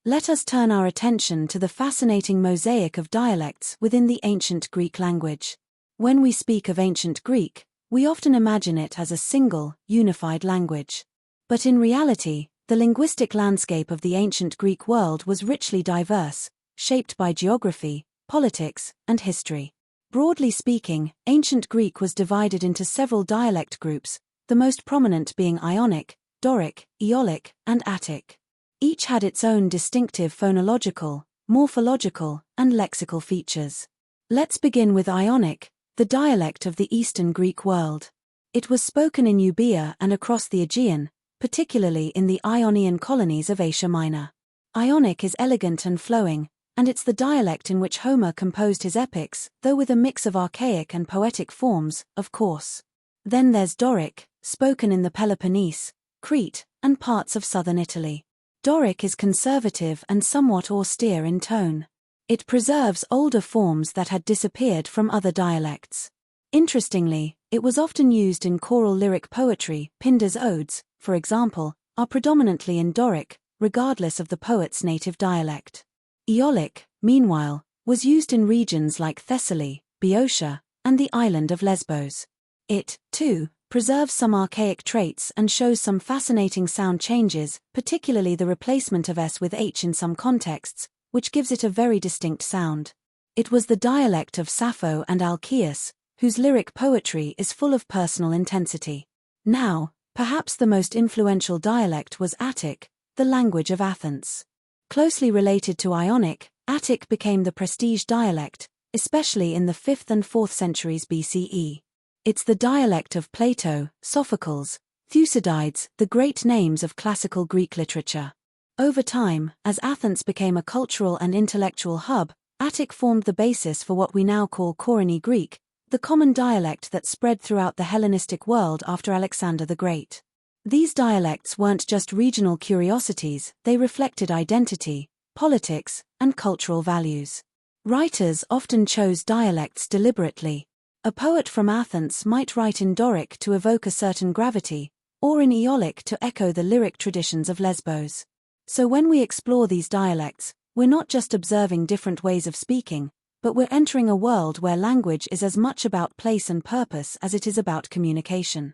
Let us turn our attention to the fascinating mosaic of dialects within the ancient Greek language. When we speak of ancient Greek, we often imagine it as a single, unified language. But in reality, the linguistic landscape of the ancient Greek world was richly diverse, shaped by geography, politics, and history. Broadly speaking, ancient Greek was divided into several dialect groups, the most prominent being Ionic, Doric, Aeolic, and Attic. Each had its own distinctive phonological, morphological, and lexical features. Let's begin with Ionic, the dialect of the Eastern Greek world. It was spoken in Euboea and across the Aegean, particularly in the Ionian colonies of Asia Minor. Ionic is elegant and flowing, and it's the dialect in which Homer composed his epics, though with a mix of archaic and poetic forms, of course. Then there's Doric, spoken in the Peloponnese, Crete, and parts of southern Italy. Doric is conservative and somewhat austere in tone. It preserves older forms that had disappeared from other dialects. Interestingly, it was often used in choral lyric poetry. Pindar's odes, for example, are predominantly in Doric, regardless of the poet's native dialect. Aeolic, meanwhile, was used in regions like Thessaly, Boeotia, and the island of Lesbos. It, too, preserves some archaic traits and shows some fascinating sound changes, particularly the replacement of S with H in some contexts, which gives it a very distinct sound. It was the dialect of Sappho and Alcaeus, whose lyric poetry is full of personal intensity. Now, perhaps the most influential dialect was Attic, the language of Athens. Closely related to Ionic, Attic became the prestige dialect, especially in the 5th and 4th centuries BCE. It's the dialect of Plato, Sophocles, Thucydides, the great names of classical Greek literature. Over time, as Athens became a cultural and intellectual hub, Attic formed the basis for what we now call Koine Greek, the common dialect that spread throughout the Hellenistic world after Alexander the Great. These dialects weren't just regional curiosities, they reflected identity, politics, and cultural values. Writers often chose dialects deliberately. A poet from Athens might write in Doric to evoke a certain gravity, or in Aeolic to echo the lyric traditions of Lesbos. So when we explore these dialects, we're not just observing different ways of speaking, but we're entering a world where language is as much about place and purpose as it is about communication.